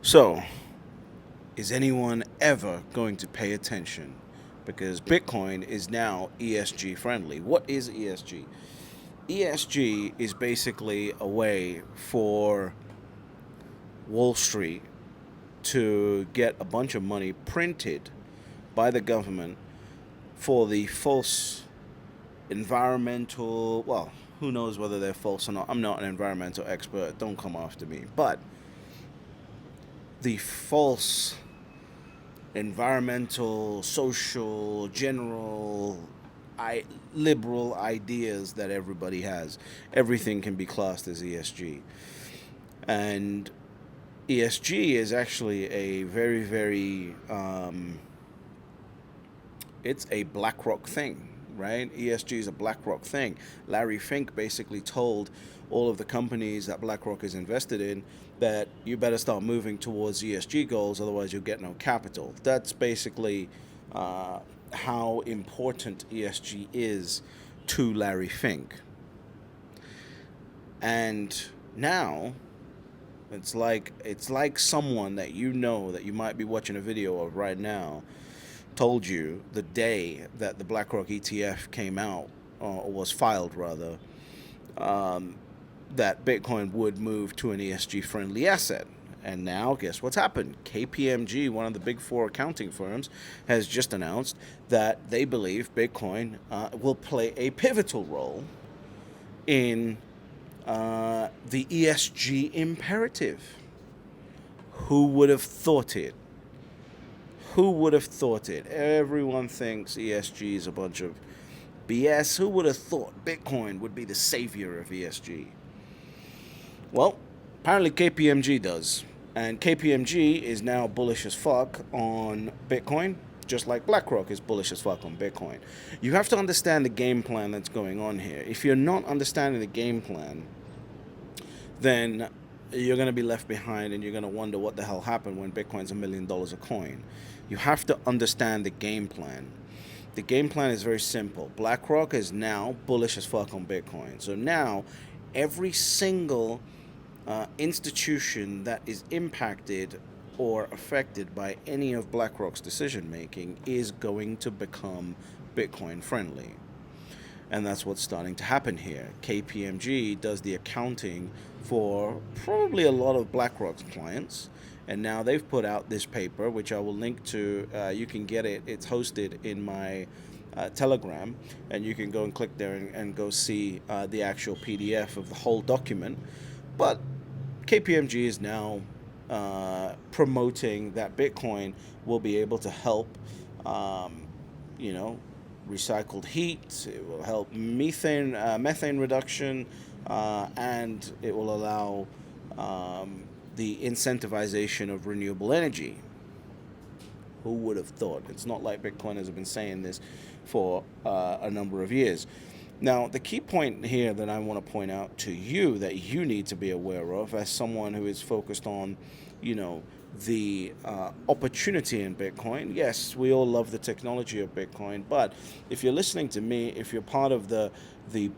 So, is anyone ever going to pay attention? Because Bitcoin is now ESG friendly. What is ESG? ESG is basically a way for Wall Street to get a bunch of money printed by the government for the false environmental, well, who knows whether they're false or not. I'm not an environmental expert, don't come after me. But the false environmental, social, general, liberal ideas that everybody has. Everything can be classed as ESG. And ESG is actually a very, very, it's a BlackRock thing, right? ESG is a BlackRock thing. Larry Fink basically told all of the companies that BlackRock is invested in that you better start moving towards ESG goals, otherwise you'll get no capital. That's basically how important ESG is to Larry Fink. And now it's like someone that you know that you might be watching a video of right now told you the day that the BlackRock ETF came out, or was filed rather, that Bitcoin would move to an ESG friendly asset. And now, guess what's happened? Kpmg, one of the big four accounting firms, has just announced that they believe Bitcoin will play a pivotal role in the ESG imperative. Who would have thought it? Who would have thought it? Everyone thinks ESG is a bunch of BS. Who would have thought Bitcoin would be the savior of ESG? Well, apparently KPMG does. And KPMG is now bullish as fuck on Bitcoin, just like BlackRock is bullish as fuck on Bitcoin. You have to understand the game plan that's going on here. If you're not understanding the game plan, then you're going to be left behind and you're going to wonder what the hell happened when Bitcoin's $1 million a coin. You have to understand the game plan. The game plan is very simple. BlackRock is now bullish as fuck on Bitcoin. So now every single institution that is impacted or affected by any of BlackRock's decision making is going to become Bitcoin friendly. And that's what's starting to happen here. KPMG does the accounting for probably a lot of BlackRock's clients. And now they've put out this paper, which I will link to. You can get it. It's hosted in my Telegram. And you can go and click there and go see the actual PDF of the whole document. But KPMG is now promoting that Bitcoin will be able to help, you know, recycled heat. It will help methane reduction, and it will allow the incentivization of renewable energy. Who would have thought? It's not like Bitcoiners have been saying this for a number of years. Now, the key point here that I want to point out to you that you need to be aware of as someone who is focused on, you know, the opportunity in Bitcoin. Yes, we all love the technology of Bitcoin, but if you're listening to me, if you're part of the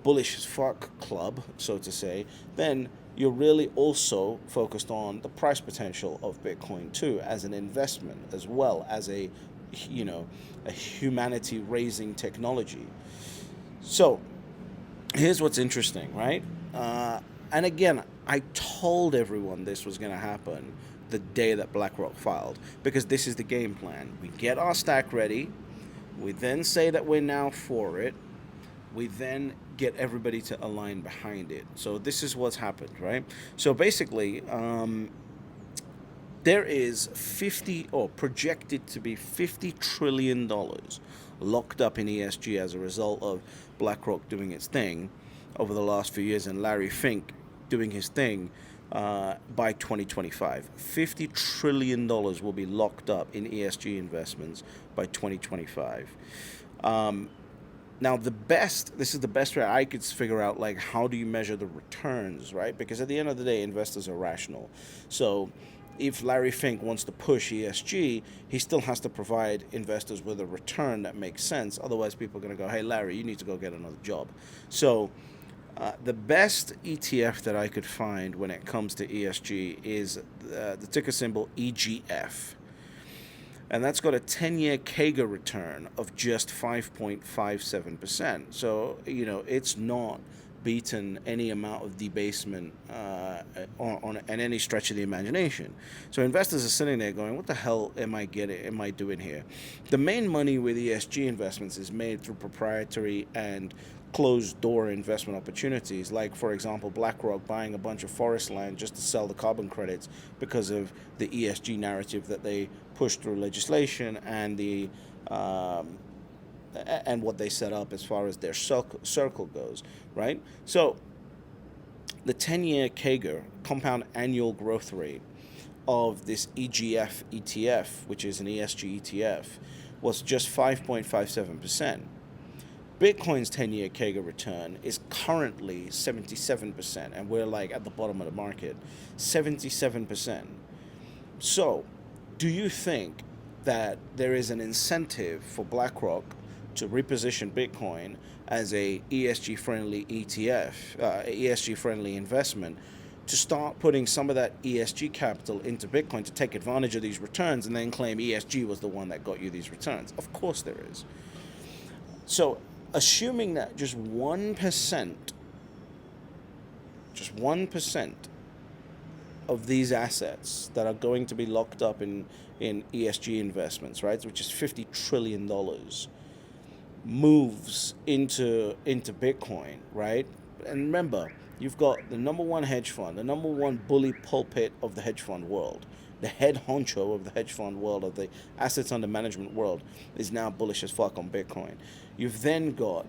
bullish as fuck club, so to say, then you're really also focused on the price potential of Bitcoin too, as an investment, as well as a, you know, a humanity raising technology. So here's what's interesting, right? And again, I told everyone this was going to happen the day that BlackRock filed, because this is the game plan. We get our stack ready. We then say that we're now for it. We then get everybody to align behind it. So this is what's happened, right? So basically, there is 50, or projected to be $50 trillion locked up in ESG as a result of BlackRock doing its thing over the last few years and Larry Fink doing his thing by 2025. $50 trillion will be locked up in ESG investments by 2025. Now, this is the best way I could figure out, like, how do you measure the returns, right? Because at the end of the day, investors are rational. So if Larry Fink wants to push ESG, he still has to provide investors with a return that makes sense. Otherwise, people are going to go, hey, Larry, you need to go get another job. So The best ETF that I could find when it comes to ESG is the ticker symbol EGF. And that's got a 10-year CAGR return of just 5.57%. So, it's not beaten any amount of debasement on any stretch of the imagination. So investors are sitting there going, what the hell am I doing here? The main money with ESG investments is made through proprietary and closed door investment opportunities, like, for example, BlackRock buying a bunch of forest land just to sell the carbon credits because of the ESG narrative that they push through legislation and and what they set up as far as their circle goes, right? So the 10-year CAGR, compound annual growth rate, of this EGF ETF, which is an ESG ETF, was just 5.57%. Bitcoin's 10-year CAGR return is currently 77%, and we're like at the bottom of the market, 77%. So, do you think that there is an incentive for BlackRock to reposition Bitcoin as a ESG-friendly ETF, ESG-friendly investment, to start putting some of that ESG capital into Bitcoin to take advantage of these returns and then claim ESG was the one that got you these returns? Of course there is. So, assuming that just 1% of these assets that are going to be locked up in ESG investments, right, which is $50 trillion, moves into Bitcoin, right? And remember, you've got the number one hedge fund, the number one bully pulpit of the hedge fund world, the head honcho of the hedge fund world, of the assets under management world, is now bullish as fuck on Bitcoin. You've then got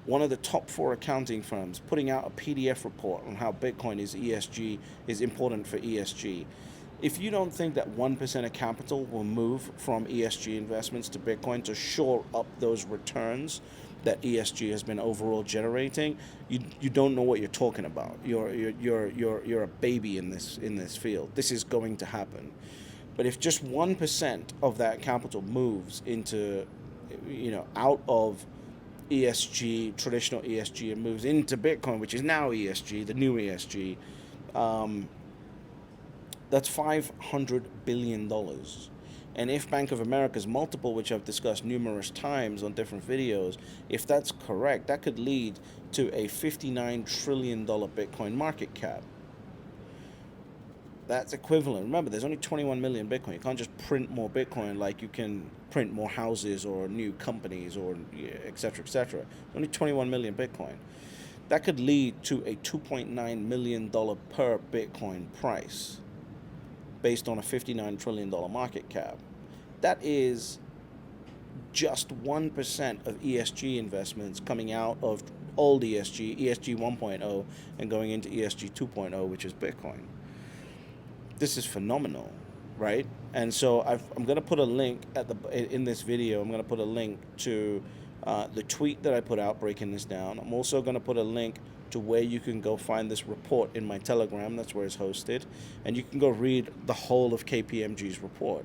one of the top 4 accounting firms putting out a PDF report on how Bitcoin is important for ESG. If you don't think that 1% of capital will move from ESG investments to Bitcoin to shore up those returns that ESG has been overall generating, you don't know what you're talking about. You're a baby in this field. This is going to happen. But if just 1% of that capital moves into, out of ESG, traditional ESG, and moves into Bitcoin, which is now ESG, the new ESG, that's $500 billion. And if Bank of America's multiple, which I've discussed numerous times on different videos, if that's correct, that could lead to a $59 trillion Bitcoin market cap. That's equivalent. Remember, there's only 21 million Bitcoin. You can't just print more Bitcoin like you can print more houses or new companies or et cetera, et cetera. Only 21 million Bitcoin. That could lead to a $2.9 million per Bitcoin price based on a $59 trillion market cap. That is just 1% of ESG investments coming out of old ESG 1.0, and going into ESG 2.0, which is Bitcoin. This is phenomenal, right? And so I'm going to put a link in this video. I'm going to put a link to the tweet that I put out breaking this down. I'm also going to put a link to where you can go find this report in my Telegram. That's where it's hosted. And you can go read the whole of KPMG's report.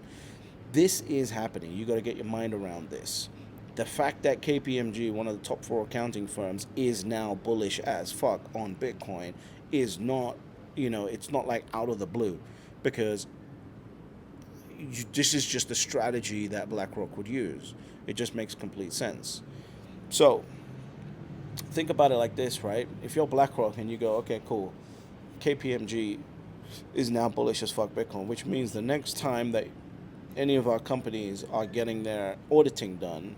This is happening. You got to get your mind around this. The fact that KPMG, one of the top 4 accounting firms, is now bullish as fuck on Bitcoin is not, it's not like out of the blue, because this is just a strategy that BlackRock would use. It just makes complete sense. So think about it like this, right? If you're BlackRock and you go, okay, cool, KPMG is now bullish as fuck Bitcoin, which means the next time that any of our companies are getting their auditing done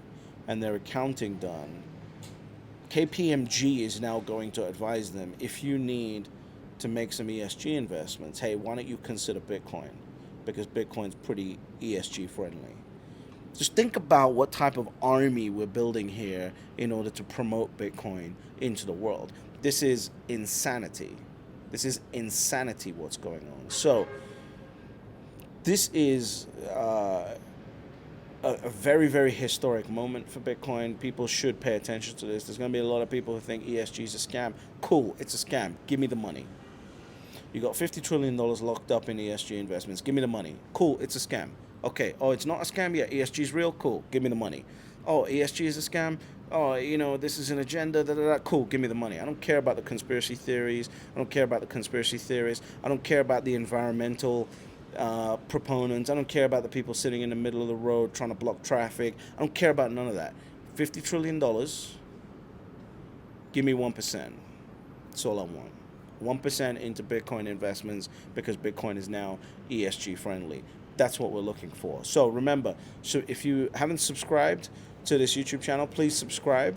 and their accounting done, KPMG is now going to advise them, if you need to make some ESG investments, hey, why don't you consider Bitcoin? Because Bitcoin's pretty ESG friendly. Just think about what type of army we're building here in order to promote Bitcoin into the world. This is insanity. This is insanity what's going on. So this is a very, very historic moment for Bitcoin. People should pay attention to this. There's going to be a lot of people who think ESG is a scam. Cool, it's a scam. Give me the money. You got $50 trillion locked up in ESG investments. Give me the money. Cool, it's a scam. Okay, oh, it's not a scam yet. ESG is real? Cool, give me the money. Oh, ESG is a scam? oh, this is an agenda, cool, give me the money. I don't care about the conspiracy theories. I don't care about the conspiracy theorists. I don't care about the environmental proponents. I don't care about the people sitting in the middle of the road trying to block traffic. I don't care about none of that. $50 trillion, give me 1%. That's all I want. 1% into Bitcoin investments, because Bitcoin is now ESG friendly. That's what we're looking for. So remember, so if you haven't subscribed to this YouTube channel, please subscribe.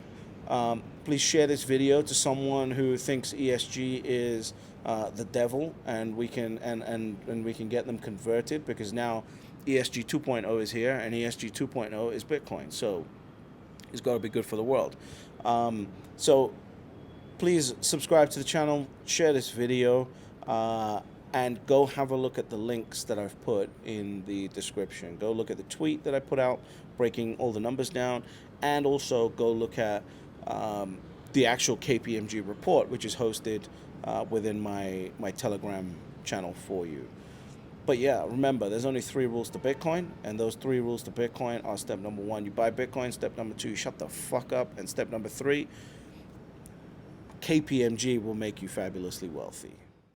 Please share this video to someone who thinks ESG is the devil, and we can and we can get them converted, because now ESG 2.0 is here, and ESG 2.0 is Bitcoin. So it's got to be good for the world. So please subscribe to the channel, share this video, and go have a look at the links that I've put in the description. Go look at the tweet that I put out breaking all the numbers down, and also go look at the actual Kpmg report, which is hosted within my Telegram channel for you. But yeah, remember, there's only 3 rules to Bitcoin, and those 3 rules to Bitcoin are: step number 1, you buy Bitcoin; step number 2, you shut the fuck up; and step number 3, Kpmg will make you fabulously wealthy.